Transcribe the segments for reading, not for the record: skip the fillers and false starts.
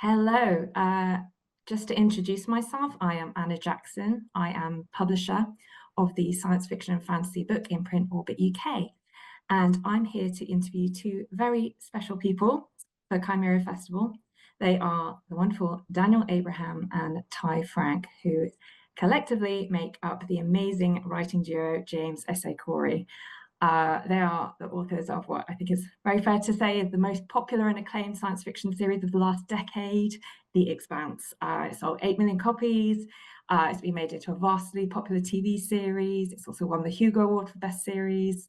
Hello. Just to introduce myself, I am Anna Jackson. I am publisher of the science fiction and fantasy book Imprint Orbit UK. And I'm here to interview two very special people for Chimera Festival. They are the wonderful Daniel Abraham and Ty Franck, who collectively make up the amazing writing duo James S.A. Corey. They are the authors of what I think is very fair to say is the most popular and acclaimed science fiction series of the last decade, The Expanse. It sold 8 million copies. It's been made into a vastly popular TV series. It's also won the Hugo Award for Best Series.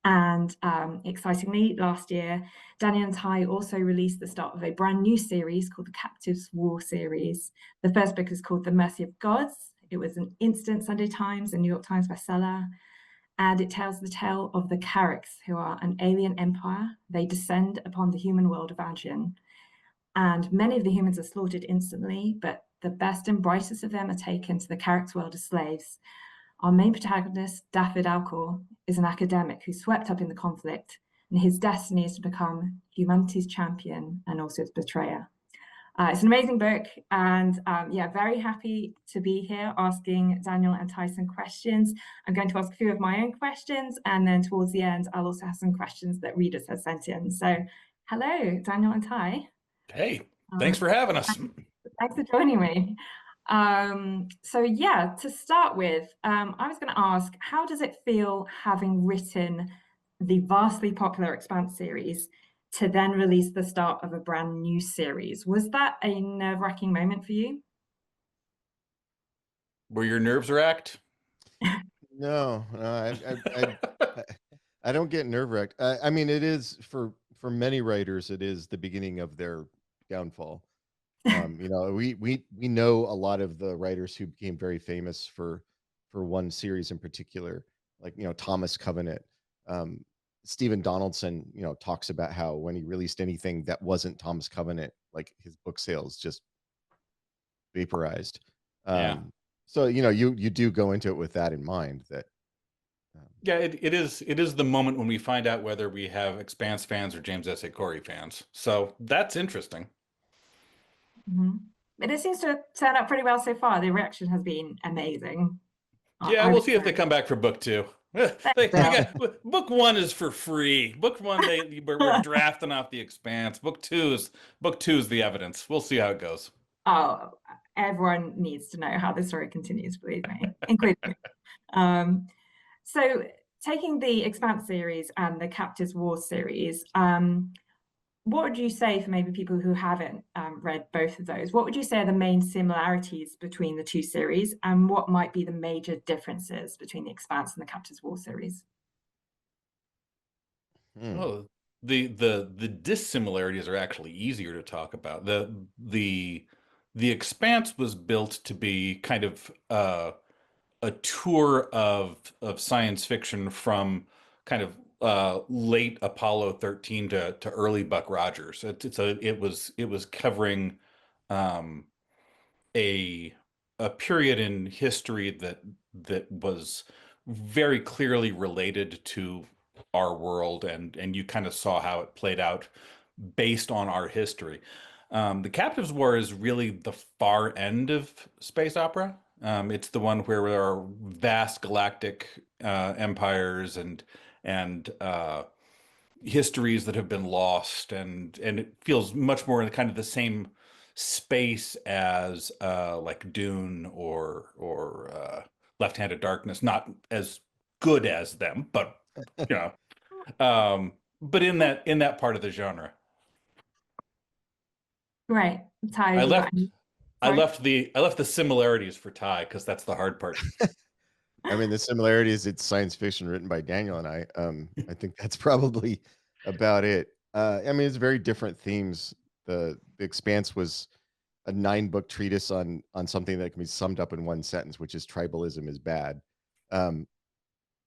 And excitingly, last year, Daniel and Ty also released the start of a brand new series called the Captives War series. The first book is called The Mercy of Gods. It was an instant Sunday Times and New York Times bestseller. And it tells the tale of the Carracks, who are an alien empire. They descend upon the human world of Antian, and many of the humans are slaughtered instantly, but the best and brightest of them are taken to the Carracks world as slaves. Our main protagonist, Dafydd Alcor, is an academic who's swept up in the conflict, and his destiny is to become humanity's champion and also its betrayer. It's an amazing book, and yeah, very happy to be here asking Daniel and Tyson questions. I'm going to ask a few of my own questions, and then towards the end, I'll also have some questions that readers have sent in. So, hello, Daniel and Ty. Hey, thanks for having us. Thanks for joining me. So yeah, to start with, I was going to ask, how does it feel having written the vastly popular Expanse series to then release the start of a brand new series? Was that a nerve-wracking moment for you? Were your nerves racked? No, I don't get nerve wracked. I mean, it is for many writers, it is the beginning of their downfall. We know a lot of the writers who became very famous for one series in particular, like Thomas Covenant. Um, Stephen Donaldson, talks about how when he released anything that wasn't Thomas Covenant, like his book sales just vaporized. Yeah. So you do go into it with that in mind. That Yeah, it is the moment when we find out whether we have Expanse fans or James S.A. Corey fans. So that's interesting. Mhm. But it seems to turn out pretty well so far. The reaction has been amazing. Yeah, I we'll would see if they say. come back for book two. We Well, got book one is for free. Book one, we're drafting off the Expanse. Book two is the evidence. We'll see how it goes. oh, everyone needs to know how the story continues, believe me, including me. Um, so taking the Expanse series and the Captives War series, what would you say for maybe people who haven't read both of those? What would you say are the main similarities between the two series, and what might be the major differences between the Expanse and the Captives War series? hmm. Oh, the dissimilarities are actually easier to talk about. The Expanse was built to be kind of a tour of science fiction from kind of late Apollo 13 to early Buck Rogers. It was covering um, a a period in history that was very clearly related to our world, and you kind of saw how it played out based on our history. The Captives War is really the far end of space opera. It's the one where there are vast galactic empires and histories that have been lost, and it feels much more in kind of the same space as like Dune or Left-Handed Darkness. Not as good as them, but you know, but in that part of the genre. Great. Ty, I have you got left any? I Sorry. left the similarities for Ty because that's the hard part. I mean, the similarity is it's science fiction written by Daniel and I. I think that's probably about it. I mean, it's very different themes. The Expanse was a 9-book treatise on something that can be summed up in one sentence, which is tribalism is bad. Um,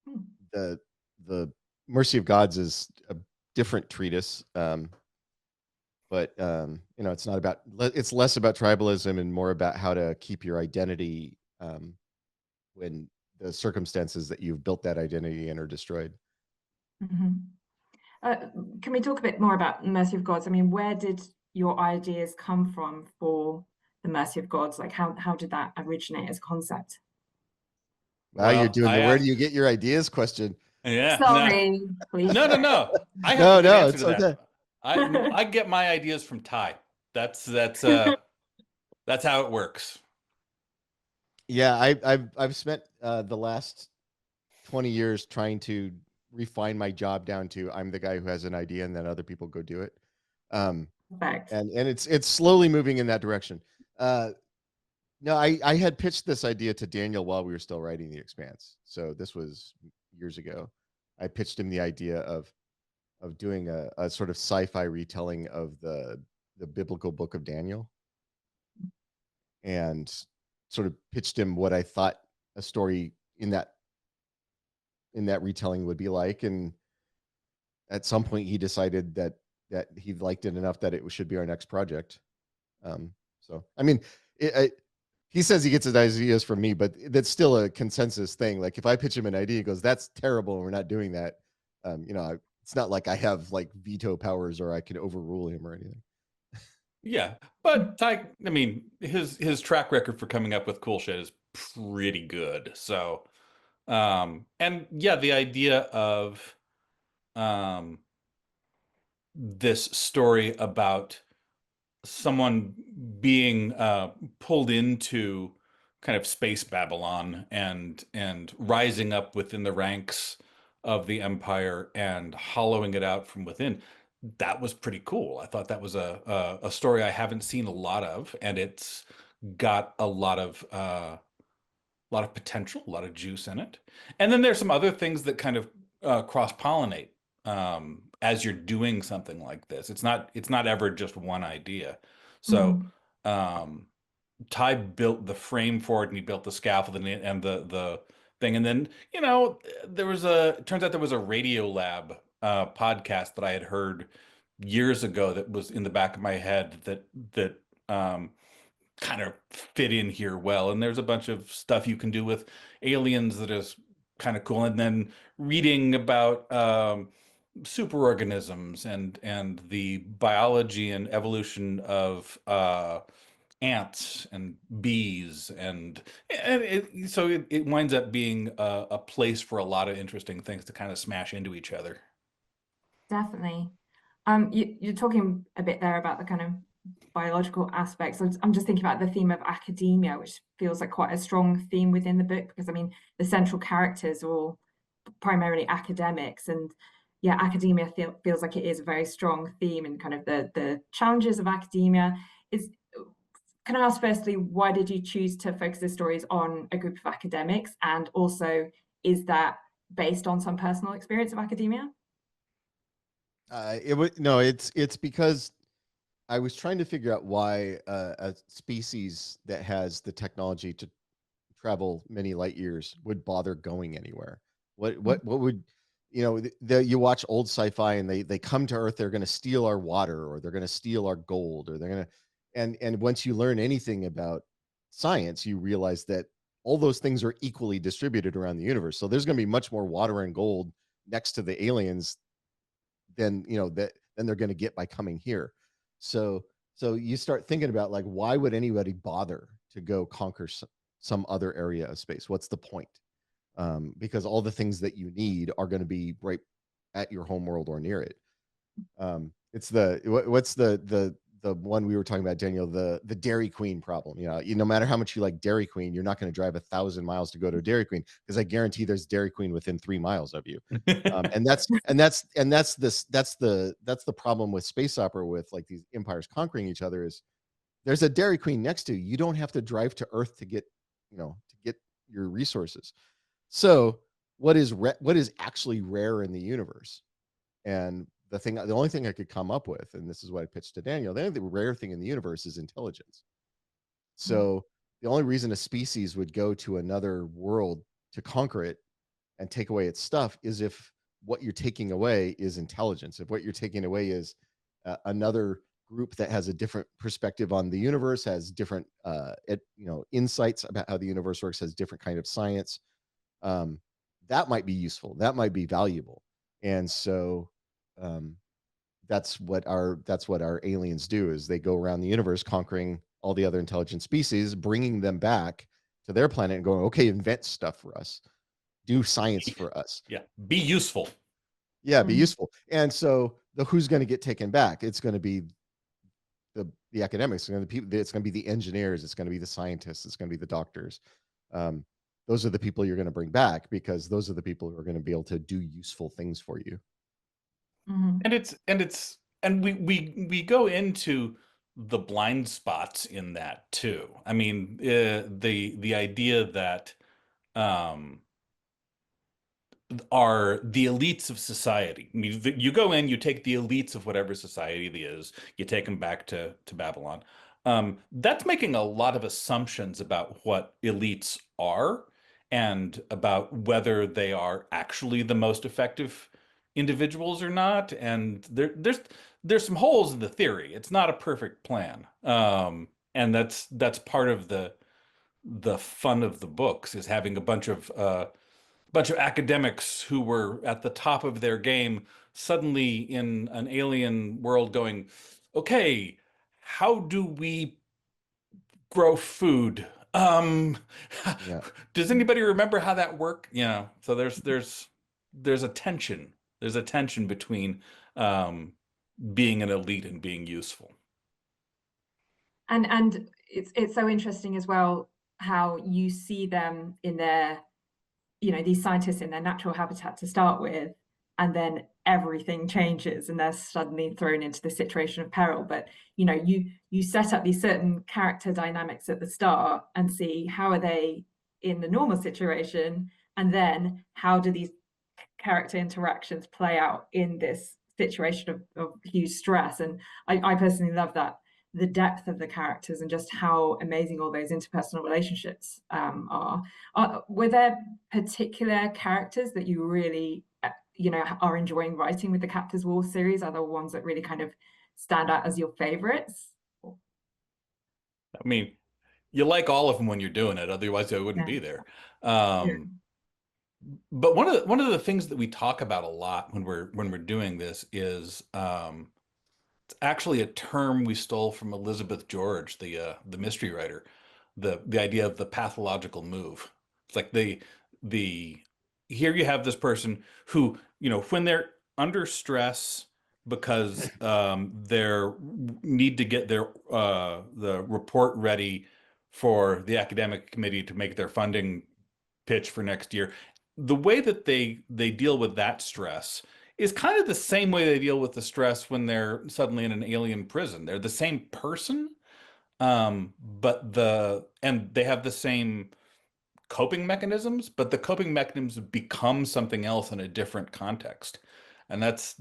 Hmm. the the Mercy of Gods is a different treatise, but it's not about. It's less about tribalism and more about how to keep your identity when the circumstances that you've built that identity in are destroyed. Mhm. Can we talk a bit more about Mercy of Gods? I mean, where did your ideas come from for the Mercy of Gods? Like how did that originate as a concept? Wow, you're Well, doing I the where do have, you get your ideas question. yeah, no, Sorry, please. no, no, no. I have a No, good no, answer it's to that. okay. I get my ideas from Ty. That's that's how it works. Yeah, I've spent the last 20 years trying to refine my job down to I'm the guy who has an idea and then other people go do it. Um, Perfect. and it's slowly moving in that direction. Uh, no, I had pitched this idea to Daniel while we were still writing The Expanse. So this was years ago. I pitched him the idea of doing a sort of sci-fi retelling of the biblical book of Daniel, and sort of pitched him what I thought a story in that retelling would be like. And at some point he decided that he liked it enough that it should be our next project. So I mean, he says he gets his ideas from me, but that's still a consensus thing. Like if I pitch him an idea, he goes, "That's terrible, and we're not doing that." It's not like I have like veto powers or I can overrule him or anything. Yeah, but Ty, I mean, his track record for coming up with cool shit is pretty good. So, and yeah, the idea of um this story about someone being pulled into kind of space Babylon and rising up within the ranks of the empire and hollowing it out from within. That was pretty cool. I thought that was a story I haven't seen a lot of, and it's got a lot of potential, a lot of juice in it. And then there's some other things that kind of cross-pollinate as you're doing something like this. It's not ever just one idea. So Mm, um, Ty built the frame for it, and he built the scaffold and the thing. And then it turns out there was a Radio Lab podcast that I had heard years ago that was in the back of my head that um, kind of fit in here well. And there's a bunch of stuff you can do with aliens that is kind of cool. And then reading about superorganisms and the biology and evolution of ants and bees and it winds up being a place for a lot of interesting things to kind of smash into each other. definitely. You're talking a bit there about the kind of biological aspects. I'm just thinking about the theme of academia, which feels like quite a strong theme within the book, because I mean, the central characters are all primarily academics, and yeah, academia feels like it is a very strong theme, and kind of the challenges of academia. Is Can I ask firstly, why did you choose to focus the stories on a group of academics, and also is that based on some personal experience of academia? It would no, it's because I was trying to figure out why a species that has the technology to travel many light years would bother going anywhere. What would you watch old sci-fi and they come to Earth, they're going to steal our water or they're going to steal our gold or they're going to and once you learn anything about science, you realize that all those things are equally distributed around the universe. So there's going to be much more water and gold next to the aliens than they're going to get by coming here. So so you start thinking about like why would anybody bother to go conquer some other area of space? What's the point? Because all the things that you need are going to be right at your home world or near it. It's what's the one we were talking about, Daniel, the Dairy Queen problem. No matter how much you like Dairy Queen, you're not going to drive 1,000 miles to go to a Dairy Queen because I guarantee there's Dairy Queen within 3 miles of you. That's the problem with space opera, with like these empires conquering each other, is there's a Dairy Queen next to you. You don't have to drive to Earth to get your resources. So what is actually rare in the universe? And the only thing I could come up with, and this is what I pitched to Daniel, the only rare thing in the universe is intelligence. So the only reason a species would go to another world to conquer it and take away its stuff is if what you're taking away is intelligence. If what you're taking away is another group that has a different perspective on the universe, has different insights about how the universe works, has different kind of science, that might be useful. That might be valuable. And so that's what our aliens do, is they go around the universe conquering all the other intelligent species, bringing them back to their planet and going, okay, invent stuff for us, do science for us. Yeah, be useful. Yeah, be Mm. useful. And so who's going to get taken back? It's going to be the academics, it's going to be people, it's going to be the engineers, it's going to be the scientists, it's going to be the doctors. Um, those are the people you're going to bring back, because those are the people who are going to be able to do useful things for you. Mhm. And we go into the blind spots in that too. I mean, the idea that um are the elites of society. I mean, you go in, you take the elites of whatever society it is, you take them back to Babylon. That's making a lot of assumptions about what elites are and about whether they are actually the most effective individuals or not. And there's some holes in the theory. It's not a perfect plan. And that's part of the fun of the books, is having a bunch of academics who were at the top of their game suddenly in an alien world going, okay, how do we grow food? Yeah. Does anybody remember how that worked? So there's a tension. There's a tension between being an elite and being useful. And it's so interesting as well how you see them in their, these scientists in their natural habitat to start with, and then everything changes and they're suddenly thrown into the situation of peril. But you set up these certain character dynamics at the start and see how are they in the normal situation, and then how do these character interactions play out in this situation of huge stress. And I personally love that, the depth of the characters and just how amazing all those interpersonal relationships were there particular characters that you really are enjoying writing with the Captors War series? Are there ones that really kind of stand out as your favorites? I mean, you like all of them when you're doing it, otherwise they wouldn't Yeah, be there. yeah. But one of the things that we talk about a lot when we're doing this is it's actually a term we stole from Elizabeth George, the mystery writer, the idea of the pathological move. It's like the here you have this person who, when they're under stress because they're need to get the report ready for the academic committee to make their funding pitch for next year. The way that they deal with that stress is kind of the same way they deal with the stress when they're suddenly in an alien prison. They're the same person, but and they have the same coping mechanisms, but the coping mechanisms become something else in a different context. And that's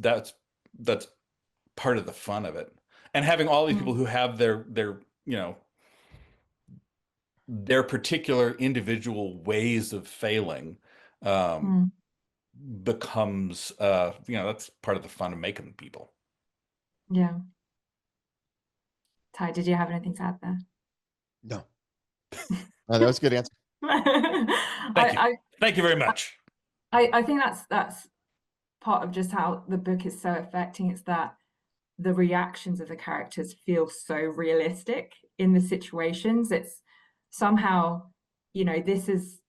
part of the fun of it. And having all these people Mm, who have their particular individual ways of failing, um, mm, becomes that's part of the fun of making people. yeah. Ty, did you have anything to add there? No. That was a good answer. Thank you. I, Thank you very much. I think that's part of just how the book is so affecting. It's that the reactions of the characters feel so realistic in the situations. It's somehow, this is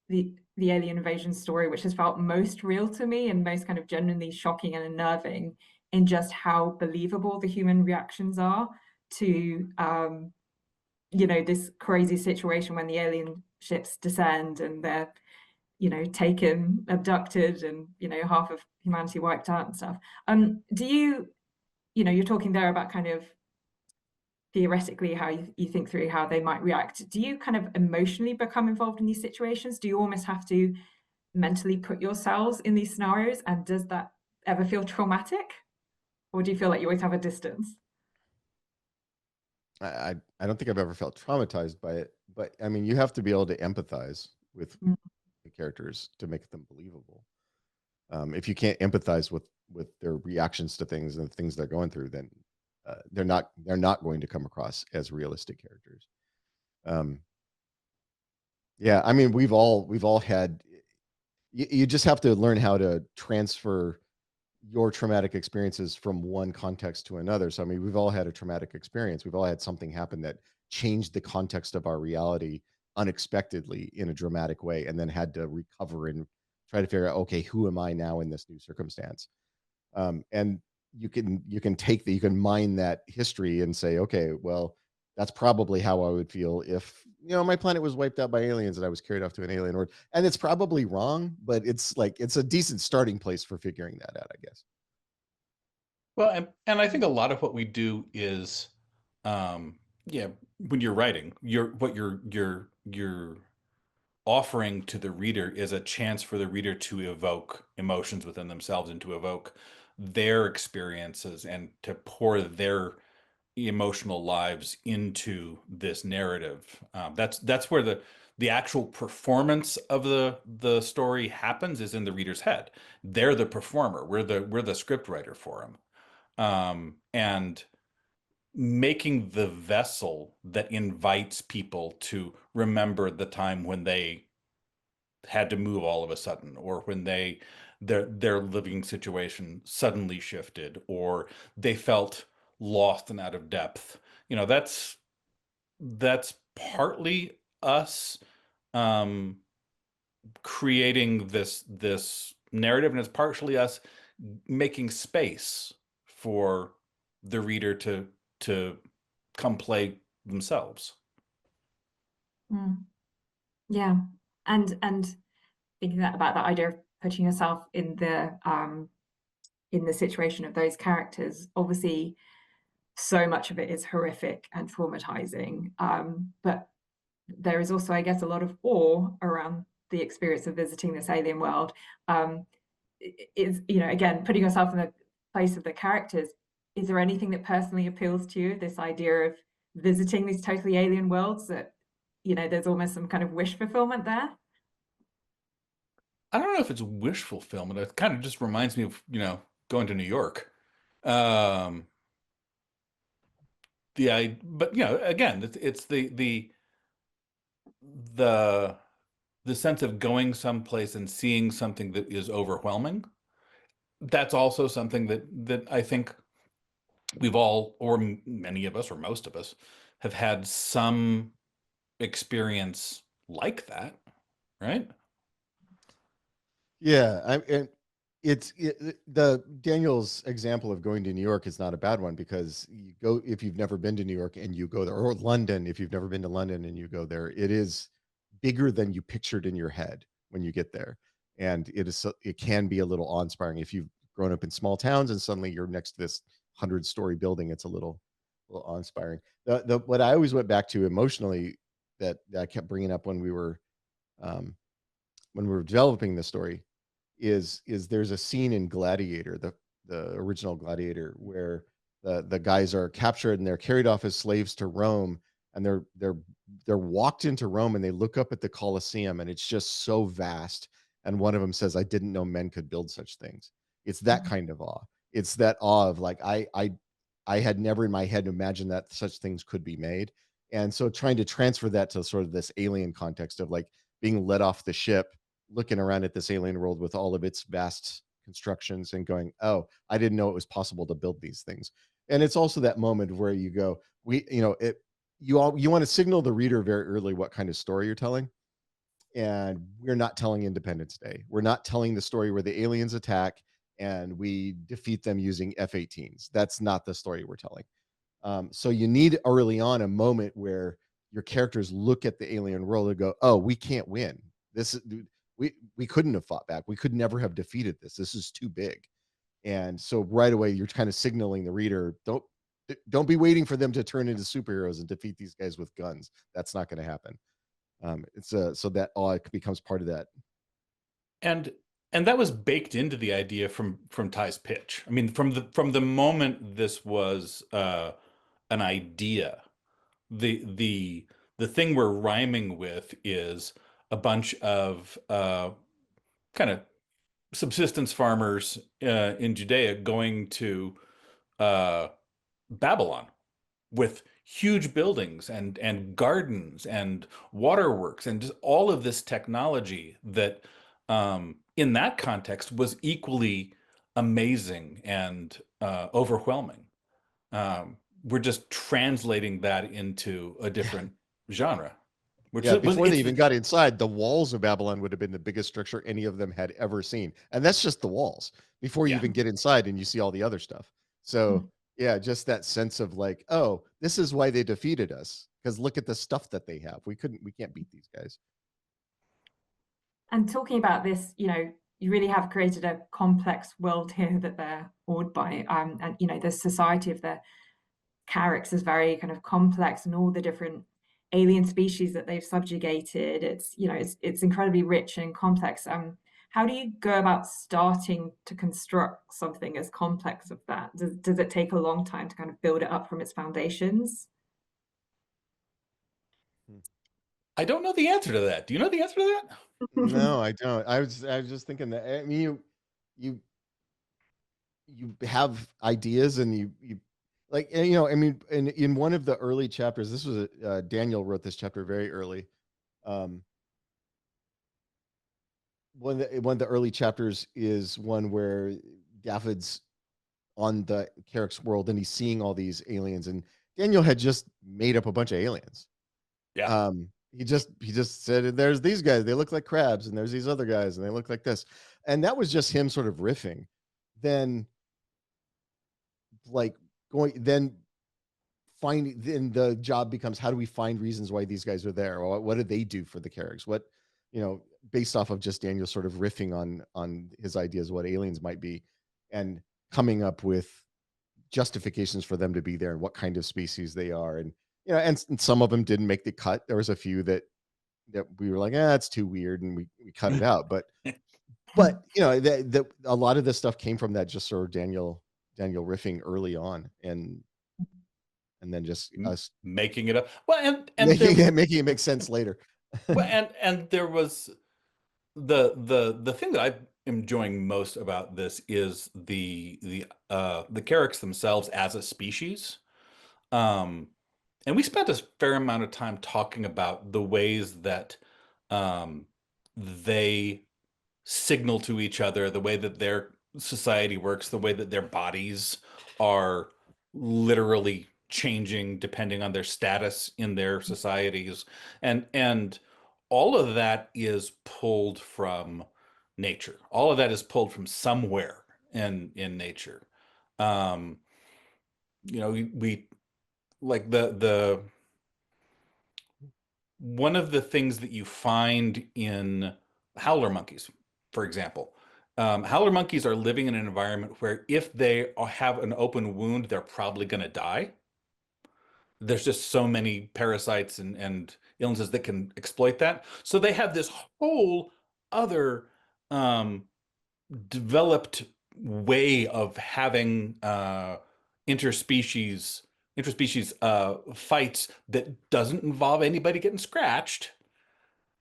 the alien invasion story which has felt most real to me and most kind of genuinely shocking and unnerving, in just how believable the human reactions are to this crazy situation when the alien ships descend and they're taken, abducted, and half of humanity wiped out and stuff. Do you're talking there about kind of theoretically how you think through how they might react. Do you kind of emotionally become involved in these situations? Do you almost have to mentally put yourselves in these scenarios, and does that ever feel traumatic, or do you feel like you always have a distance? I don't think I've ever felt traumatized by it, but I mean, you have to be able to empathize with Mm, the characters to make them believable. If you can't empathize with their reactions to things and the things they're going through, then they're not going to come across as realistic characters. Um, yeah, I mean, we've all had. You just have to learn how to transfer your traumatic experiences from one context to another. So, I mean, we've all had a traumatic experience. We've all had something happen that changed the context of our reality unexpectedly in a dramatic way, and then had to recover and try to figure out, okay, who am I now in this new circumstance? And you can mine that history and say, okay, well, that's probably how I would feel if my planet was wiped out by aliens and I was carried off to an alien world. And it's probably wrong, but it's like it's a decent starting place for figuring that out, I guess. Well, and I think a lot of what we do is, yeah, when you're writing, you're offering to the reader is a chance for the reader to evoke emotions within themselves and to evoke their experiences and to pour their emotional lives into this narrative. That's where the actual performance of the story happens, is in the reader's head. They're the performer. We're the script writer for them. And making the vessel that invites people to remember the time when they had to move all of a sudden, or when their living situation suddenly shifted, or they felt lost and out of depth. That's partly us um creating this narrative, and it's partially us making space for the reader to come play themselves. Mm. Yeah. And thinking about that idea of putting yourself in the situation of those characters, obviously so much of it is horrific and traumatizing. But there is also, I guess, a lot of awe around the experience of visiting this alien world. Um, is, again, putting yourself in the place of the characters, is there anything that personally appeals to you? This idea of visiting these totally alien worlds, that, there's almost some kind of wish fulfillment there? I don't know if it's wish fulfillment. It kind of just reminds me of, going to New York. Um, but again, it's the the sense of going someplace and seeing something that is overwhelming. That's also something that I think we've all, or many of us, or most of us, have had some experience like that, right? Yeah, and the Daniel's example of going to New York is not a bad one, because you go, if you've never been to New York and you go there, or London, if you've never been to London and you go there, it is bigger than you pictured in your head when you get there, and it can be a little awe-inspiring if you've grown up in small towns and suddenly you're next to this 100-story building. It's a little awe-inspiring. The what I always went back to emotionally, that I kept bringing up um, when we were developing the story, is there's a scene in Gladiator, the original Gladiator, where the guys are captured and they're carried off as slaves to Rome, and they're walked into Rome, and they look up at the Colosseum, and it's just so vast. And one of them says, "I didn't know men could build such things." It's that Mhm. kind of awe. It's that awe of like, I had never in my head imagined that such things could be made. And so trying to transfer that to sort of this alien context of like being let off the ship, looking around at this alien world with all of its vast constructions and going, "Oh, I didn't know it was possible to build these things." And it's also that moment where you go, you want to signal the reader very early what kind of story you're telling. And we're not telling Independence Day. We're not telling the story where the aliens attack and we defeat them using F-18s. That's not the story we're telling. So you need early on a moment where your characters look at the alien world and go, "Oh, we can't win. This is we couldn't have fought back. We could never have defeated this. This is too big." And so right away, you're kind of signaling the reader, don't be waiting for them to turn into superheroes and defeat these guys with guns. That's not going to happen. It's so that awe becomes part of that. And and that was baked into the idea from Ty's pitch. I mean, from the moment this was an idea, the thing we're rhyming with is a bunch of kind of subsistence farmers in Judea going to uh, Babylon with huge buildings and gardens and waterworks and just all of this technology that in that context was equally amazing and overwhelming. We're just translating that into a Yeah. different genre, which Yeah, was before they it's even got inside, the walls of Babylon would have been the biggest structure any of them had ever seen. And that's just the walls before you yeah. even get inside and you see all the other stuff. So, Mm. yeah, just that sense of like, oh, this is why they defeated us. Because look at the stuff that they have. We can't beat these guys. And talking about this, you really have created a complex world here that they're awed by. And the society of the Carracks is very kind of complex, and all the different alien species that they've subjugated. It's incredibly rich and complex. How do you go about starting to construct something as complex as that? Does it take a long time to kind of build it up from its foundations? Hmm. I don't know the answer to that. Do you know the answer to that? No, I don't. I was just thinking that I mean you you have ideas and you like and, I mean in one of the early chapters, this was Daniel wrote this chapter very early. Um, one of the early chapters is one where David's on the Carrick's world and he's seeing all these aliens, and Daniel had just made up a bunch of aliens. Yeah. He just said there's these guys, they look like crabs, and there's these other guys and they look like this. And that was just him sort of riffing. Then like going then finding then the job becomes how do we find reasons why these guys are there, or what do they do for the Carricks, what based off of just Daniel sort of riffing on his ideas what aliens might be, and coming up with justifications for them to be there and what kind of species they are. And and some of them didn't make the cut. There was a few that we were like, it's too weird, and we cut it out. But a lot of this stuff came from that just sort of Daniel riffing early on, and then just us Making it up. Well, and there making it make sense later. well, and there was the thing that I'm enjoying most about this is the Carracks themselves as a species. Um, and we spent a fair amount of time talking about the ways that um, they signal to each other, the way that their society works, the way that their bodies are literally changing depending on their status in their societies. And all of that is pulled from nature. All of that is pulled from somewhere in nature. Um, we like the one of the things that you find in howler monkeys, for example. Howler monkeys are living in an environment where if they have an open wound, they're probably going to die. There's just so many parasites and illnesses that can exploit that. So they have this whole other um, developed way of having interspecies fights that doesn't involve anybody getting scratched,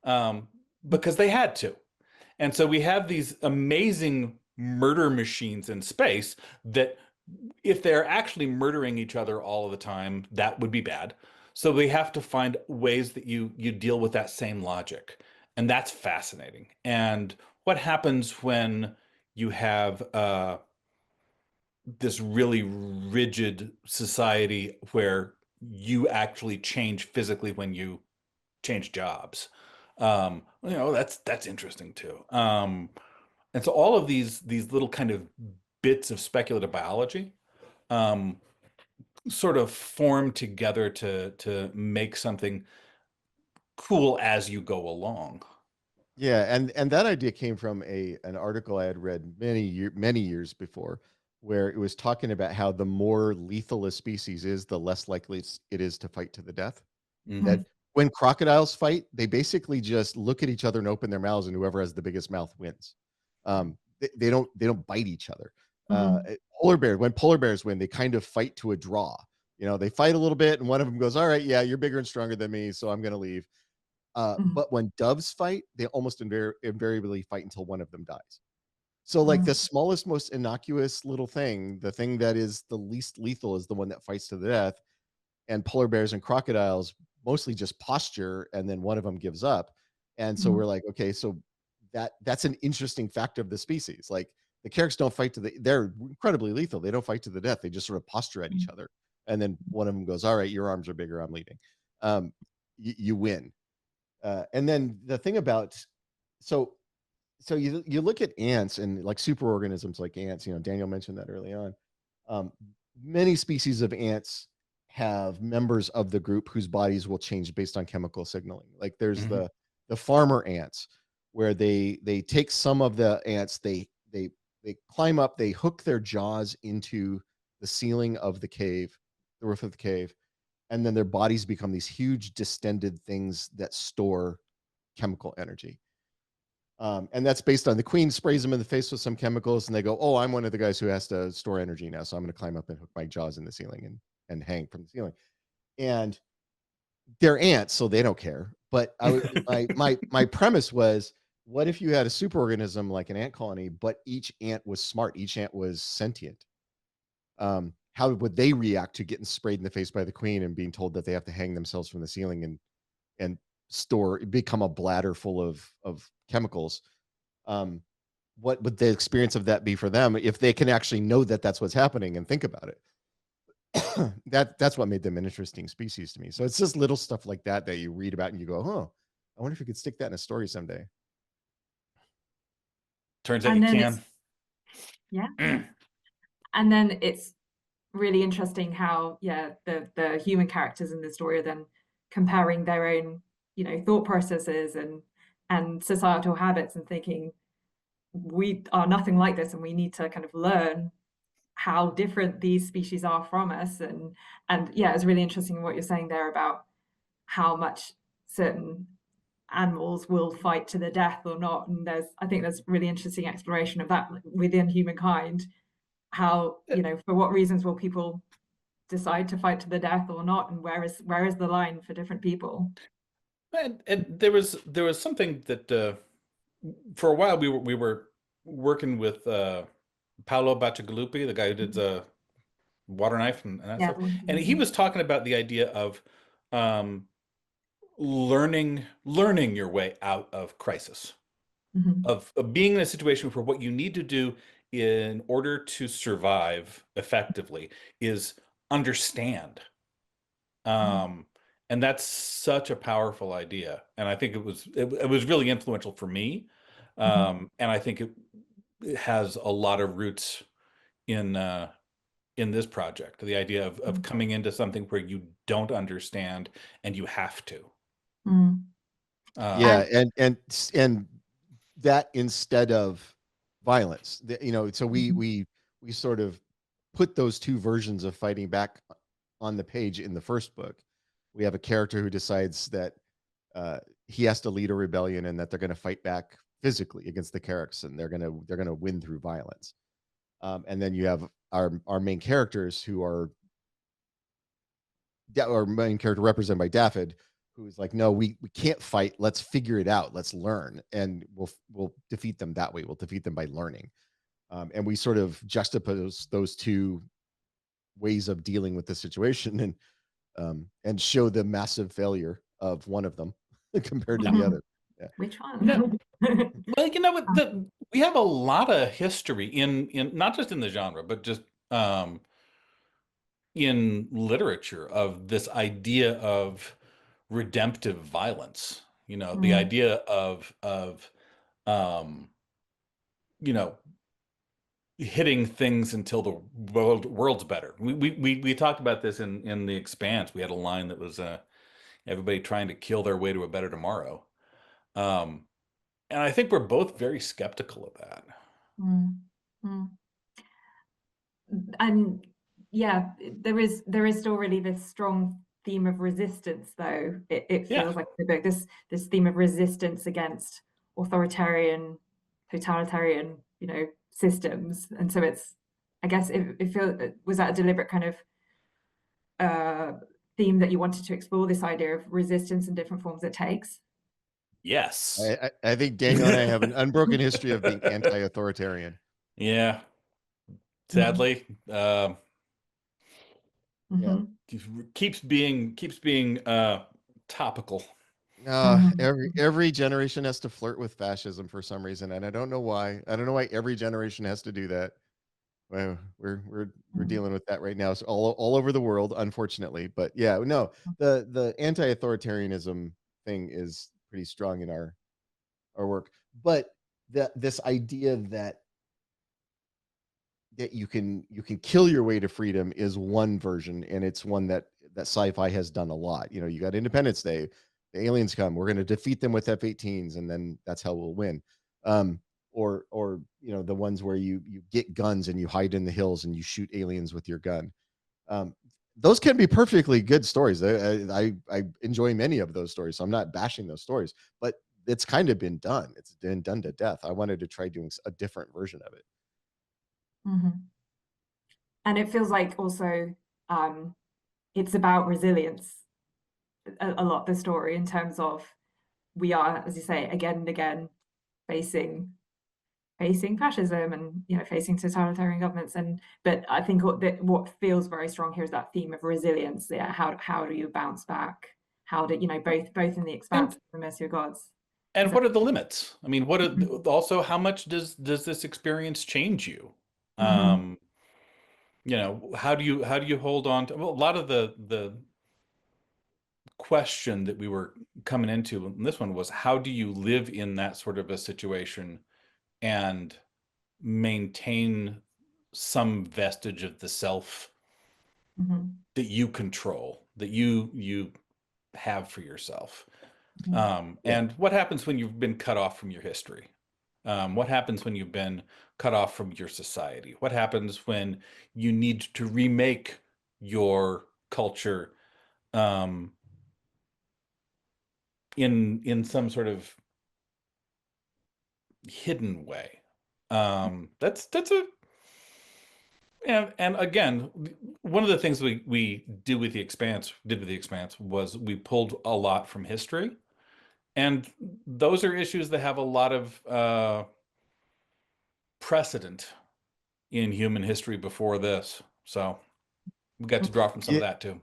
um, because they had to. And so we have these amazing murder machines in space that, if they're actually murdering each other all of the time, that would be bad. So we have to find ways that you deal with that same logic. And that's fascinating. And what happens when you have this really rigid society where you actually change physically when you change jobs? That's interesting too. And so all of these little kind of bits of speculative biology um, sort of form together to make something cool as you go along. Yeah, and that idea came from an article I had read many years before, where it was talking about how the more lethal a species is, the less likely it is to fight to the death. Hmm. That when crocodiles fight, they basically just look at each other and open their mouths, and whoever has the biggest mouth wins. They don't bite each other. Mhm. When polar bears win, they kind of fight to a draw. They fight a little bit, and one of them goes, "All right, yeah, you're bigger and stronger than me, so I'm going to leave." Mhm. But when doves fight, they almost invariably fight until one of them dies. So, like the Mhm. smallest, most innocuous little thing, the thing that is the least lethal, is the one that fights to the death. And polar bears and crocodiles mostly just posture, and then one of them gives up. And so we're Mhm. like, okay, so that's an interesting fact of the species. Like The Carricks don't fight to the. They're incredibly lethal. They don't fight to the death. They just sort of posture at each other, and then one of them goes, "All right, your arms are bigger. I'm leaving." You win. And then the thing about so you look at ants and like superorganisms like ants. Daniel mentioned that early on. Um, Many species of ants have members of the group whose bodies will change based on chemical signaling. Like there's Mhm. the farmer ants, where they take some of the ants, they climb up, they hook their jaws into the ceiling of the cave, the roof of the cave, and then their bodies become these huge distended things that store chemical energy. And that's based on the queen sprays them in the face with some chemicals, and they go, "Oh, I'm one of the guys who has to store energy now, so I'm going to climb up and hook my jaws in the ceiling and hang from the ceiling." And they're ants, so they don't care. But my premise was, what if you had a superorganism like an ant colony, but each ant was smart, each ant was sentient? How would they react to getting sprayed in the face by the queen and being told that they have to hang themselves from the ceiling and become a bladder full of chemicals? um, what would the experience of that be for them if they can actually know that that's what's happening and think about it? That's what made them an interesting species to me. So it's just little stuff like that that you read about and you go, "Huh, I wonder if you could stick that in a story someday." Turns out And you then can. it's, yeah, and then it's really interesting how, yeah, the human characters in the story are then comparing their own, thought processes and societal habits and thinking we are nothing like this and we need to kind of learn how different these species are from us. And yeah, it's really interesting what you're saying there about how much certain animals will fight to the death or not. And I think there's really interesting exploration of that within humankind. How, for what reasons will people decide to fight to the death or not, and where is the line for different people? And there was something that for a while we were working with Paolo Bacigalupi, the guy who did the water knife and that Yeah. stuff, and he was talking about the idea of um, learning your way out of crisis, Mhm. of being in a situation where what you need to do in order to survive effectively is understand. Mhm. Um, and that's such a powerful idea, and I think it was really influential for me. Mhm. And I think it has a lot of roots in in this project. The idea of Mhm. coming into something where you don't understand and you have to. Mm. Um, Yeah, And and that instead of violence. So we Mhm. we we sort of put those two versions of fighting back on the page in the first book. We have a character who decides that he has to lead a rebellion and that they're going to fight back physically against the Carricks, and they're going to win through violence. And then you have our main characters who are our main character represented by Daffod, who's like, "No, we can't fight. Let's figure it out. Let's learn, and we'll defeat them that way. We'll defeat them by learning." And we sort of juxtapose those two ways of dealing with the situation, and show the massive failure of one of them compared to the other. Yeah. Which no, one? well, you know what? We have a lot of history in not just in the genre, but just um, in literature of this idea of redemptive violence. The Mm. idea of um, you know hitting things until the world's better. We talked about this in the Expanse. We had a line that was everybody trying to kill their way to a better tomorrow. Um, and I think we're both very skeptical of that. Mm. Mm. And yeah, there is still really this strong theme of resistance, though. It Yeah. feels like the book, this theme of resistance against authoritarian, totalitarian, systems. And so I guess it feels, was that a deliberate kind of uh theme that you wanted to explore, this idea of resistance and different forms it takes? Yes. I think Daniel and I have an unbroken history of being anti-authoritarian. Yeah. Mm. Sadly, Yeah. Hmm. keeps being topical. Every generation has to flirt with fascism for some reason, and I don't know why. I don't know why every generation has to do that. Well, we're dealing with that right now, so all over the world, unfortunately. But yeah, no, the anti-authoritarianism thing is pretty strong in our work. But this idea that you can kill your way to freedom is one version, and it's one that sci-fi has done a lot. You got Independence Day, the aliens come, we're going to defeat them with F-18s, and then that's how we'll win. Or the ones where you get guns and you hide in the hills and you shoot aliens with your gun. um, those can be perfectly good stories. I enjoy many of those stories, so I'm not bashing those stories, but it's kind of been done. It's been done to death. I wanted to try doing a different version of it. And it feels like also it's about resilience a lot, the story, in terms of we are, as you say, again and again facing fascism and facing totalitarian governments. But I think what feels very strong here is that theme of resilience. Yeah, how do you bounce back? How do both in the Expanse and the Mercy of Gods? And what are the limits? I mean, also how much does this experience change you? How do you hold on to, well, a lot of the question that we were coming into in this one was, how do you live in that sort of a situation and maintain some vestige of the self that you control, that you have for yourself? And what happens when you've been cut off from your history? What happens when you've been cut off from your society? What happens when you need to remake your culture in some sort of hidden way? That's a and again, one of the things we did with the Expanse was we pulled a lot from history, and those are issues that have a lot of precedent in human history before this. So we got to draw from some of that too.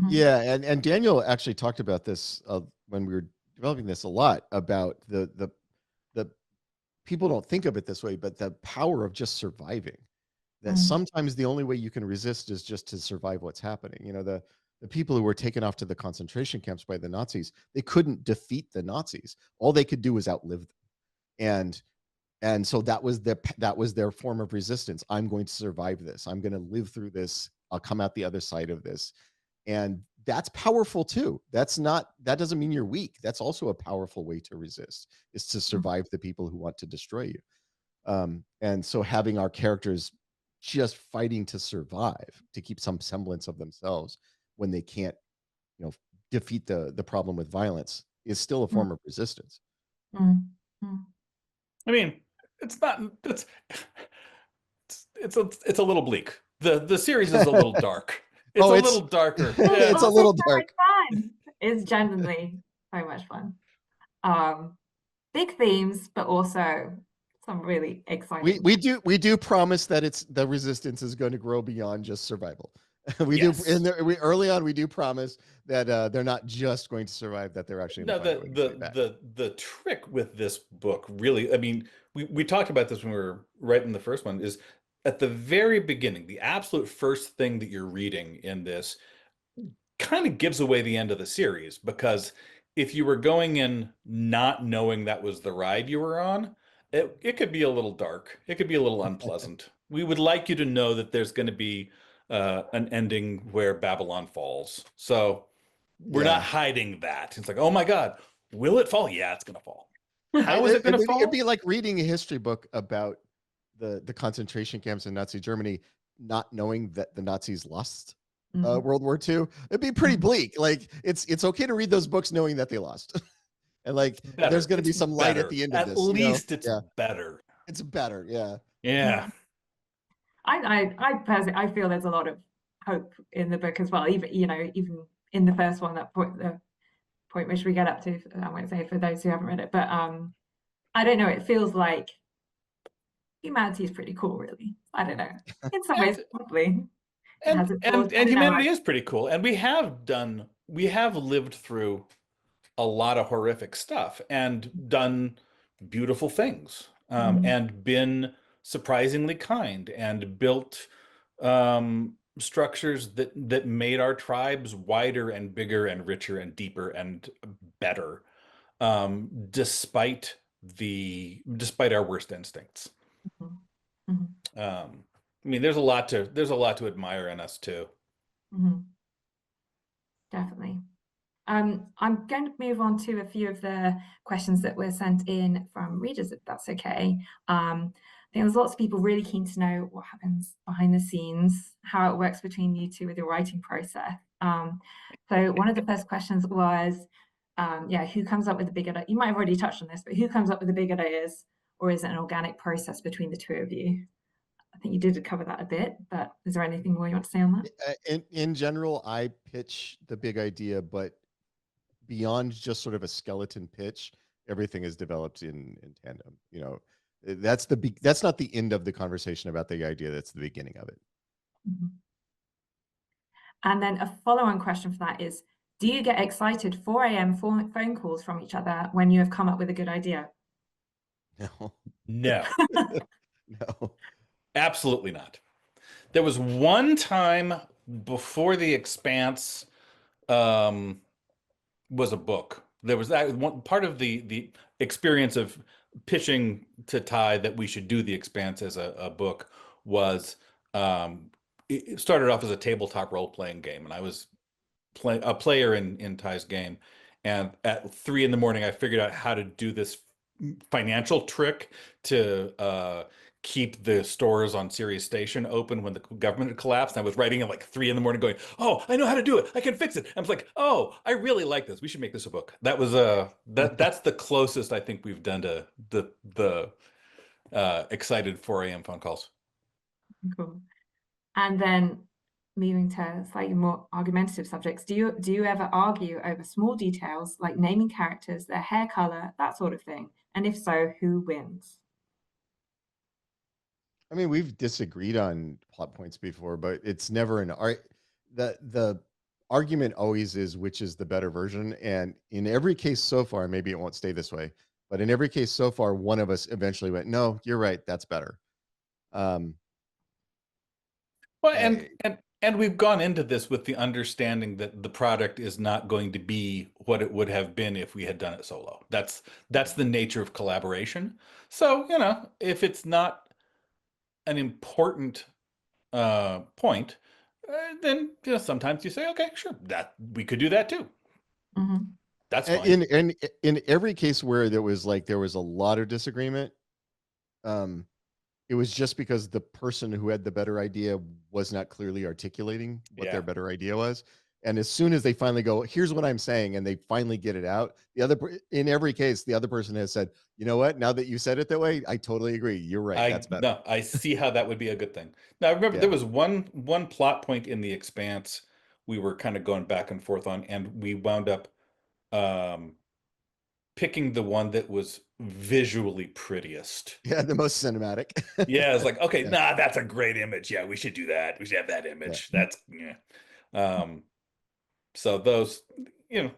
Yeah, and Daniel actually talked about this when we were developing this a lot, about the people don't think of it this way, but the power of just surviving. That sometimes the only way you can resist is just to survive what's happening. The people who were taken off to the concentration camps by the Nazis, they couldn't defeat the Nazis. All they could do was outlive them. And so that was their form of resistance. I'm going to survive this. I'm going to live through this. I'll come out the other side of this. And that's powerful too. That doesn't mean you're weak. That's also a powerful way to resist, is to survive the people who want to destroy you. And so having our characters just fighting to survive, to keep some semblance of themselves when they can't, defeat the problem with violence, is still a form of resistance. I mean, it's not. It's a little bleak. The series is a little dark. It's a little darker. It's a little dark. It's genuinely so much fun. Big themes, but also some really exciting. We do promise that the resistance is going to grow beyond just survival. We early on we do promise that they're not just going to survive, that they're actually going to find a way to fight back. The trick with this book, really, I mean, we talked about this when we were writing the first one, is at the very beginning, the absolute first thing that you're reading in this kind of gives away the end of the series, because if you were going in not knowing that was the ride you were on, it could be a little dark. It could be a little unpleasant. We would like you to know that there's going to be an ending where Babylon falls. So we're not hiding that. It's like, oh my God, will it fall? Yeah, it's going to fall. How is it going to fall? It'd be like reading a history book about the concentration camps in Nazi Germany, not knowing that the Nazis lost World War II. It'd be pretty bleak. Like, it's okay to read those books knowing that they lost. And like, there's going to be some light at the end of this. At least it's better. It's better. Yeah. Yeah. I personally, I feel there's a lot of hope in the book as well. Even in the first one, the point which we get up to, I won't say for those who haven't read it, but I don't know. It feels like humanity is pretty cool, really. I don't know. In some ways, probably. And humanity is pretty cool. And we have lived through a lot of horrific stuff and done beautiful things, Mhm. and been surprisingly kind and built structures that made our tribes wider and bigger and richer and deeper and better, despite our worst instincts. Mhm. Mhm. I mean, there's a lot to admire in us too. Mhm. Definitely. I'm going to move on to a few of the questions that were sent in from readers, if that's okay. I think there's lots of people really keen to know what happens behind the scenes, how it works between you two with your writing process. So one of the first questions was, yeah, who comes up with the big ideas? You might have already touched on this, but who comes up with the big ideas, or is it an organic process between the two of you? I think you did cover that a bit, but is there anything more you want to say on that? In general, I pitch the big idea, but beyond just sort of a skeleton pitch, everything is developed in tandem. That's not the end of the conversation about the idea. That's the beginning of it. Mhm. And then a follow-on question for that is, do you get excited 4 a.m. phone calls from each other when you have come up with a good idea? No, No, no. absolutely not. There was one time before The Expanse um, was a book. There was that one part of the experience of pitching to Ty that we should do The Expanse as a book was, it started off as a tabletop role-playing game, and I was a player in Ty's game. And at 3 in the morning, I figured out how to do this financial trick to keep the stores on Sirius Station open when the government had collapsed. And I was writing at like 3 in the morning, going, "Oh, I know how to do it. I can fix it." I was like, "Oh, I really like this. We should make this a book." That was that's the closest I think we've done to the excited 4 a.m. phone calls. Cool. And then moving to slightly more argumentative subjects, do you ever argue over small details like naming characters, their hair color, that sort of thing? And if so, who wins? I mean, we've disagreed on plot points before, but it's never an art. The argument always is which is the better version, and in every case so far, maybe it won't stay this way, but in every case so far, one of us eventually went, "No, you're right. That's better." Um, Well, I, and we've gone into this with the understanding that the product is not going to be what it would have been if we had done it solo. That's the nature of collaboration. So, if it's not an important point, then sometimes you say, okay, sure, that we could do that too. Mhm. That's fine. in every case where there was a lot of disagreement, um, it was just because the person who had the better idea was not clearly articulating what their Yeah. better idea was. And as soon as they finally go, "Here's what I'm saying," and they finally get it out, in every case, the other person has said, "You know what? Now that you said it that way, I totally agree. You're right. I That's better." no, I see how that would be a good thing. Now, I remember there Yeah. was one plot point in The Expanse we were kind of going back and forth on, and we wound up um picking the one that was visually prettiest. Yeah. The most cinematic. Yeah, it's like, okay, Yeah. nah, that's a great image. Yeah, we should do that. We should have that Yeah. image. That's yeah. Um, so those, you know,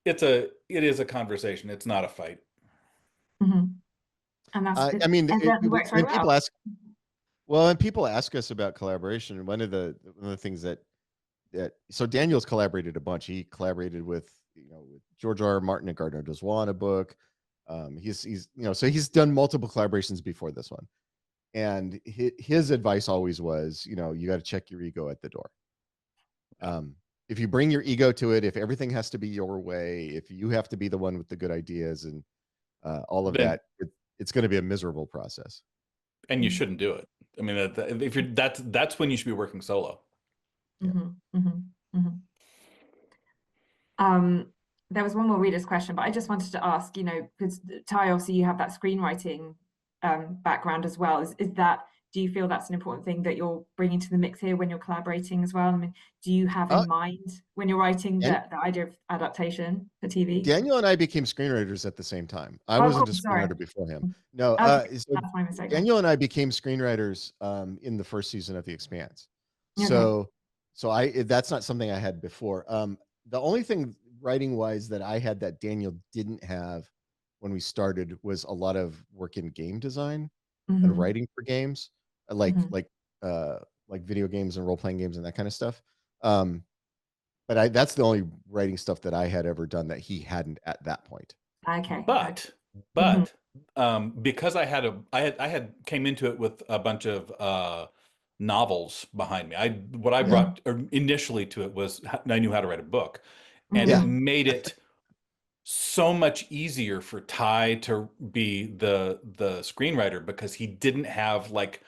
it is a conversation. It's not a fight. Mhm. And that's I it, mean, and that works very when people well. ask, well, and people ask us about collaboration, one of the things so Daniel's collaborated a bunch. He collaborated with with George R. R. Martin and Gardner Dozois on a book. So he's done multiple collaborations before this one, and his advice always was, you got to check your ego at the door. Yeah. If you bring your ego to it, if everything has to be your way, if you have to be the one with the good ideas and all of Then that, it's going to be a miserable process. and you Mhm. shouldn't do it. I mean, if you're that's when you should be working solo. Yeah. Mhm. Mhm. Mhm. Um, there was one more reader's question, but I just wanted to ask, because Ty, obviously you have that screenwriting background as well. Do you feel that's an important thing that you're bringing to the mix here when you're collaborating as well? I mean, do you have Uh, in mind when you're writing and the idea of adaptation for TV? Daniel and I became screenwriters at the same time. I Oh, of wasn't a course, sorry. screenwriter before him. No, Okay, so that's my mistake then. Daniel and I became screenwriters in the first season of The Expanse. Okay. So, that's not something I had before. The only thing writing wise that I had that Daniel didn't have when we started was a lot of work in game design and Mhm, writing for games, mhm. like video games and role playing games and that kind of stuff. Um, but that's the only writing stuff that I had ever done that he hadn't at that point. Okay, okay. But Mhm, but because I had came into it with a bunch of novels behind me. What I mhm, brought initially to it was I knew how to write a book, and it Yeah. mhm. made it so much easier for Ty to be the screenwriter because he didn't have like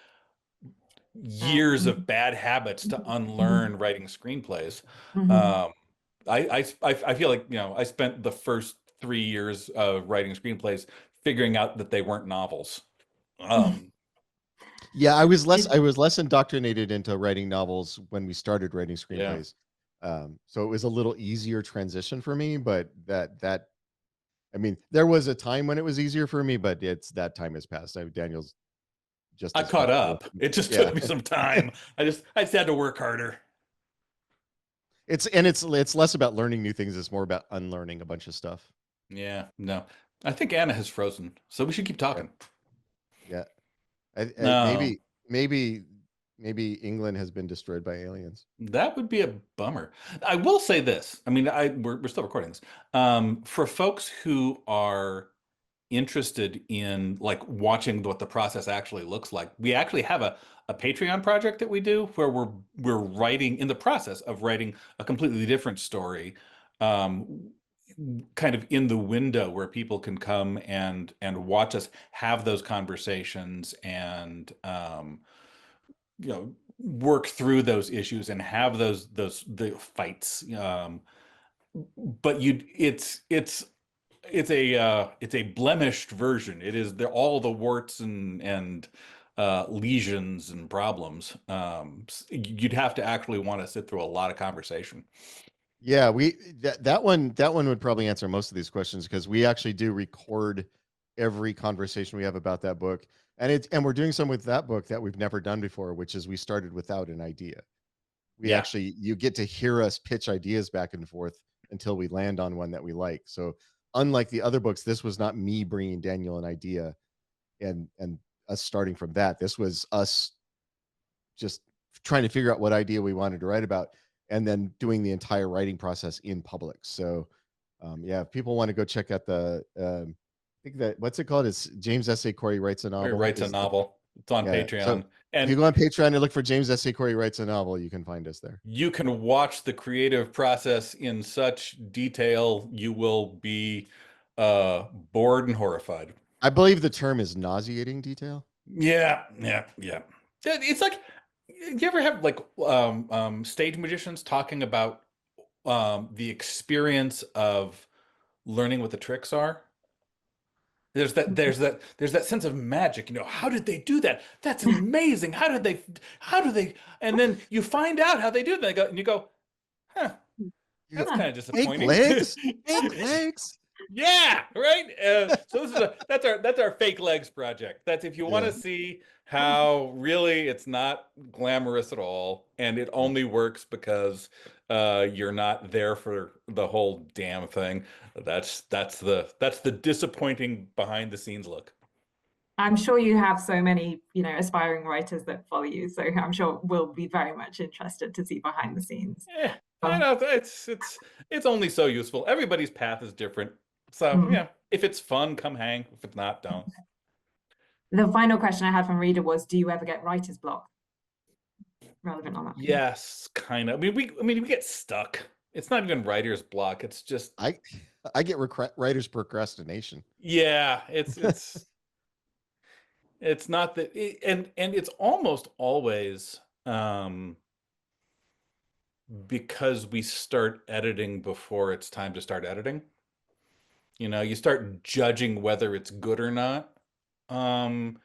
years Mhm, of bad habits to mhm, unlearn writing screenplays. mhm. Um, I feel like, I spent the first 3 years writing screenplays figuring out that they weren't novels. Um, Yeah, It- I was less indoctrinated into writing novels when we started writing yeah. screenplays. So it was a little easier transition for me, but that I mean, there was a time when it was easier for me, but that time has passed. Daniel's just I as caught comfortable. up. It just Yeah. took me some time. I just had to work harder. It's less about learning new things, it's more about unlearning a bunch of stuff. Yeah, no. I think Anna has frozen, so we should keep Yep. talking. Yeah. No, Maybe maybe England has been destroyed by aliens. that would be a bummer. I will say this. I mean, we're still recording this. For folks who are interested in like watching what the process actually looks like, we actually have a Patreon project that we do where we're writing in the process of writing a completely different story, um, kind of in the window where people can come and watch us have those conversations and work through those issues and have the fights. But it's a blemished version. It is all the warts and lesions and problems. You'd have to actually want to sit through a lot of conversation. Yeah, that one would probably answer most of these questions because we actually do record every conversation we have about that book. And we're doing some with that book that we've never done before, which is we started without an idea. We Yeah. actually You get to hear us pitch ideas back and forth until we land on one that we like. So unlike the other books, this was not me bringing Daniel an idea and us starting from that. This was us just trying to figure out what idea we wanted to write about and then doing the entire writing process in public. So yeah, if people want to go check out I think that what's it called? It's James S. A. Corey Writes a Or Novel. writes a novel. It's on Yeah. So Patreon. if you And go on Patreon and look for James S. A. Corey Writes a Novel, you can find us there. you can watch the creative process in such detail, you will be bored and horrified. I believe the term is nauseating detail. Yeah, yeah, yeah. It's like, you ever have like stage magicians talking about the experience of learning what the tricks are? There's that sense of magic. How did they do that? That's amazing. How do they, and then you find out how they do it, and you go, huh, You go, that's kind of fake disappointing. legs, fake legs. Yeah, right. So that's our fake legs project. That's if you want Yeah. to see how really it's not glamorous at all, and it only works because you're not there for the whole damn thing. That's the disappointing behind the scenes look. I'm sure you have so many, aspiring writers that follow you. So I'm sure we'll be very much interested to see behind the scenes. Yeah, I Um, know it's only so useful. Everybody's path is different. So mm. yeah, if it's fun, come hang. If it's not, don't. The final question I had from reader was, do you ever get writer's block? Relevant on that. Yes, kind of. I mean, we get stuck. It's not even writer's block. It's just, I I get writer's procrastination. yeah, it's not that, and it's almost always because we start editing before it's time to start editing. You start judging whether it's good or not, um,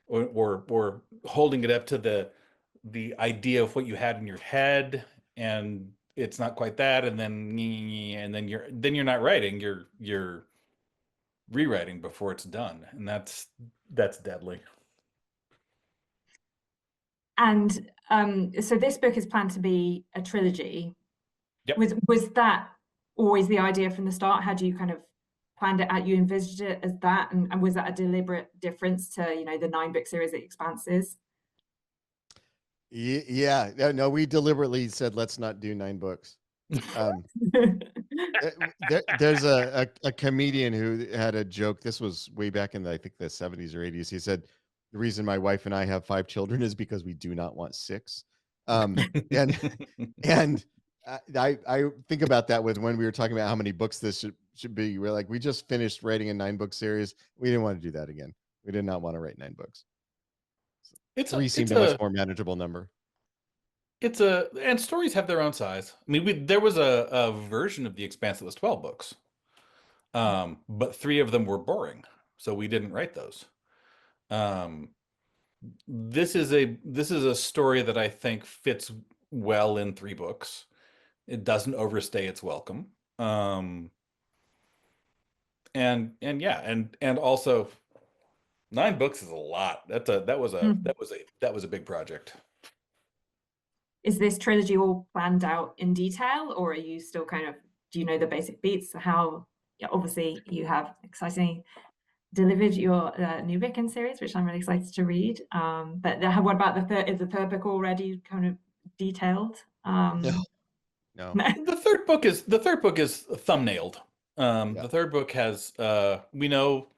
or holding it up to the idea of what you had in your head, and it's not quite that, and then you're not writing, you're rewriting before it's done, and that's deadly. And so this book is planned to be a trilogy. Yep. Was that always the idea from the start? Had you kind of planned it out, you envisaged it as that, and was that a deliberate difference to, the 9-book series that Expanse is? Yeah, no, we deliberately said let's not do 9 books. Um, there's a comedian who had a joke. This was way back in I think the 70s or 80s. He said the reason my wife and I have 5 children is because we do not want 6. And and I think about that with when we were talking about how many books this should be. We're like, we just finished writing a 9-book series. We didn't want to do that again. We did not want to write 9 books. It's 3 seemed a much more manageable number. and stories have their own size. I mean, there was a version of The Expanse that was 12 books, but 3 of them were boring, so we didn't write those. Um, this is a story that I think fits well in 3 books. It doesn't overstay its welcome. And yeah, and also 9 books is a lot. That was a big project. Is this trilogy all planned out in detail, or are you still do you know the basic beats? How, yeah, obviously you have excitingly delivered your new Wiccan series, which I'm really excited to read. But what about is the third book already kind of detailed? No. The third book is thumbnailed. Yeah. The third book has we know,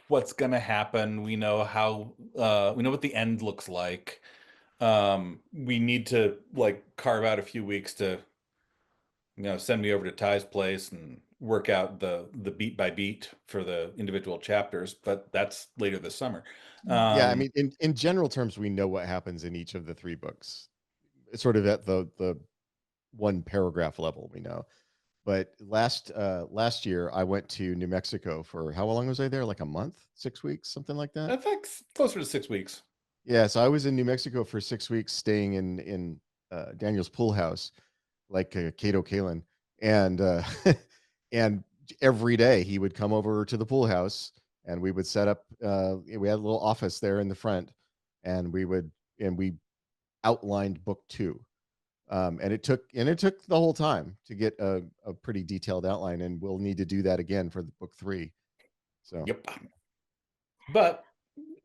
what's gonna happen. We know how we know what the end looks like. We need to like carve out a few weeks to, send me over to Ty's place and work out the beat by beat for the individual chapters, but that's later this summer. Yeah, I mean, in general terms, we know what happens in each of the 3 books. It's sort of at the 1 paragraph level, we know. But last year, I went to New Mexico for how long was I there? Like a month, 6 weeks, something like that. I think closer to 6 weeks. Yeah, so I was in New Mexico for 6 weeks, staying in Daniel's pool house, like Kato Kalin, and and every day he would come over to the pool house, and we would set up. We had a little office there in the front, and we outlined book 2. And it took the whole time to get a pretty detailed outline, and we'll need to do that again for the book 3. So Yep. But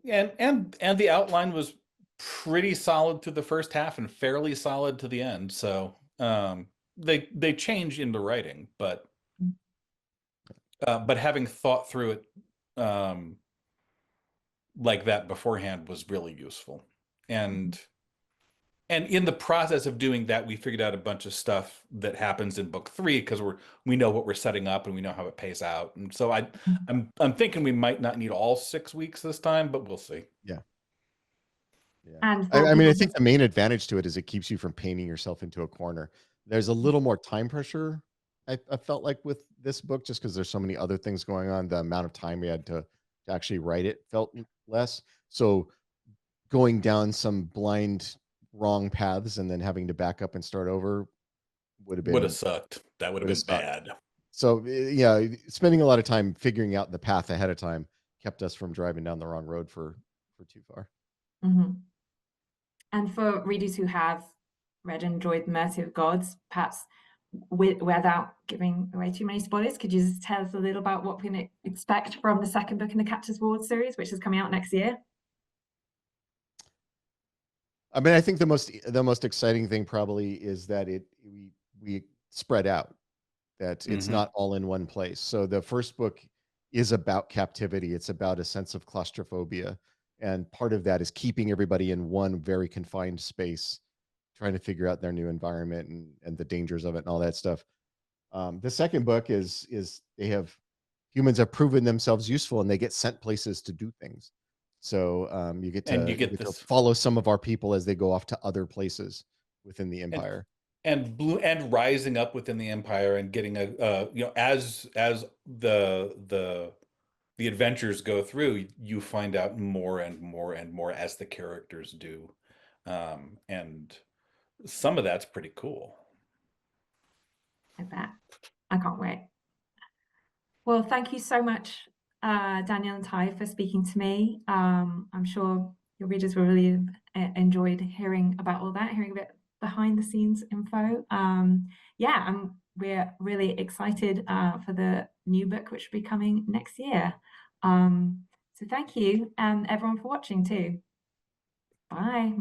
and the outline was pretty solid through the first half and fairly solid to the end. So they change in the writing, but having thought through it like that beforehand was really useful. And in the process of doing that, we figured out a bunch of stuff that happens in book 3 because we know what we're setting up and we know how it pays out. And so I'm thinking we might not need all 6 weeks this time, but we'll see. yeah. And I mean, I think the main advantage to it is it keeps you from painting yourself into a corner. There's a little more time pressure, I felt like, with this book, just because there's so many other things going on. The amount of time we had to actually write it felt less. So going down some blind wrong paths and then having to back up and start over would have sucked. That would have been bad. So yeah, spending a lot of time figuring out the path ahead of time kept us from driving down the wrong road for too far. And for readers who have read and enjoyed Mercy of Gods, perhaps without giving away too many spoilers, could you just tell us a little about what we can expect from the second book in the Captives Ward series, which is coming out next year? I mean, I think the most exciting thing probably is that we spread out, that it's not all in one place. So the first book is about captivity. It's about a sense of claustrophobia. And part of that is keeping everybody in one very confined space, trying to figure out their new environment and the dangers of it and all that stuff. The second book is humans have proven themselves useful, and they get sent places to do things. So you get to follow some of our people as they go off to other places within the empire. And rising up within the empire and getting as the adventures go through, you find out more and more and more as the characters do, and some of that's pretty cool. I bet. I can't wait. Well, thank you so much, Daniel and Ty, for speaking to me. I'm sure your readers will really enjoyed hearing about all that, hearing a bit behind the scenes info. Yeah, and we're really excited for the new book, which will be coming next year. So thank you, and everyone for watching too. Bye.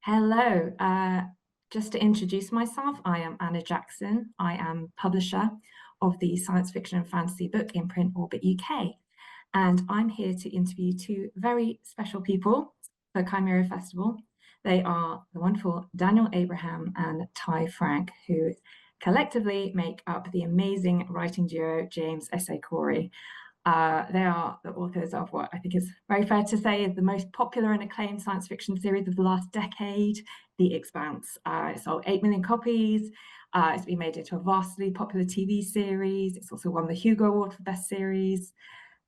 Hello. Just to introduce myself, I am Anna Jackson. I am publisher of the science fiction and fantasy book Imprint Orbit UK. And I'm here to interview two very special people for Chimera Festival. They are the wonderful Daniel Abraham and Ty Franck, who collectively make up the amazing writing duo James S.A. Corey. They are the authors of what I think is very fair to say is the most popular and acclaimed science fiction series of the last decade, The Expanse. It sold 8 million copies. It's been made into a vastly popular TV series. It's also won the Hugo Award for Best Series.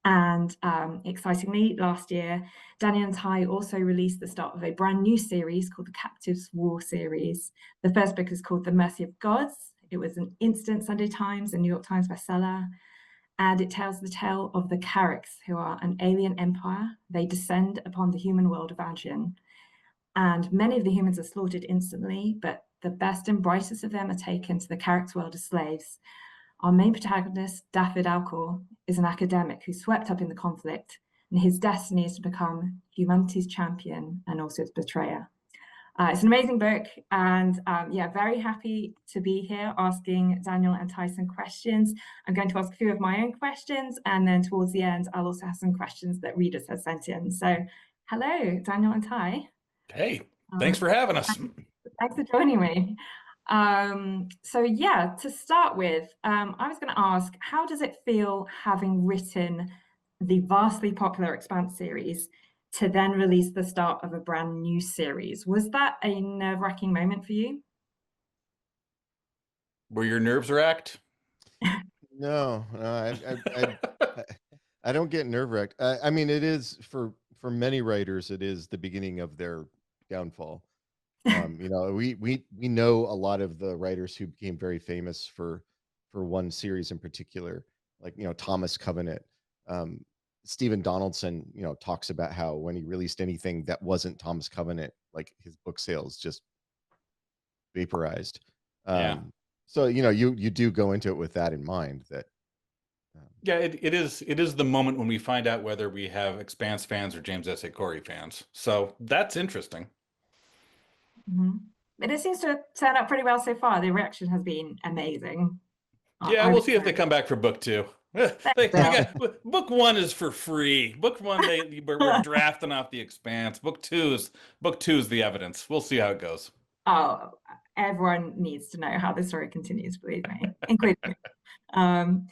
And excitingly, last year, Daniel and Ty also released the start of a brand new series called the Captives War series. The first book is called The Mercy of Gods. It was an instant Sunday Times and New York Times bestseller. And it tells the tale of the Carracks, who are an alien empire. They descend upon the human world of Anjin. And many of the humans are slaughtered instantly, but the best and brightest of them are taken to the Carracks world as slaves. Our main protagonist, Daffod Alcor, is an academic who's swept up in the conflict, and his destiny is to become humanity's champion and also its betrayer. It's an amazing book, and yeah, very happy to be here asking Daniel and Tyson questions. I'm going to ask a few of my own questions, and then towards the end, I'll also have some questions that readers have sent in. So, hello, Daniel and Ty. Hey, thanks for having us. Thanks for joining me. So yeah, to start with, I was going to ask, how does it feel having written the vastly popular Expanse series to then release the start of a brand new series? Was that a nerve-wracking moment for you? Were your nerves racked? No, I don't get nerve wracked. I mean, it is for many writers, it is the beginning of their downfall. We know a lot of the writers who became very famous for one series in particular, like Thomas Covenant. Um, Stephen Donaldson, talks about how when he released anything that wasn't Thomas Covenant, like his book sales just vaporized. Yeah. So you do go into it with that in mind. That Yeah, it is the moment when we find out whether we have Expanse fans or James S.A. Corey fans. So that's interesting. Mhm. But it seems to have turned out pretty well so far. The reaction has been amazing. Yeah, I we'll would see if they say. come back for book two. Thanks, We Bill. got book one is for free. Book one, we're drafting off the Expanse. Book two is the evidence. We'll see how it goes. Oh, everyone needs to know how the story continues, believe me, including me. Um,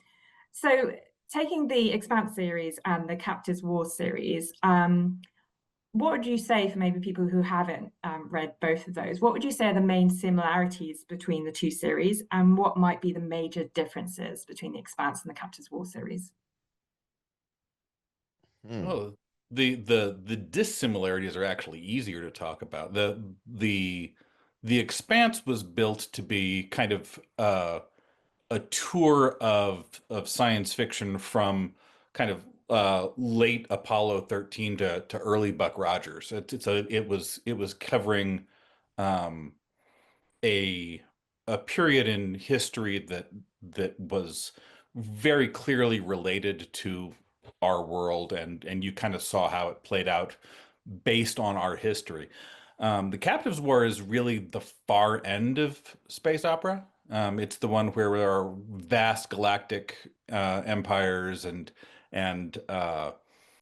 so taking the Expanse series and the Captives War series, what would you say for maybe people who haven't read both of those? What would you say are the main similarities between the two series, and what might be the major differences between the Expanse and the Captives War series? Oh, the dissimilarities are actually easier to talk about. The Expanse was built to be kind of a tour of science fiction from kind of late Apollo 13 to early Buck Rogers. It was covering um, a a period in history that was very clearly related to our world, and you kind of saw how it played out based on our history. The Captives War is really the far end of space opera. It's the one where there are vast galactic empires and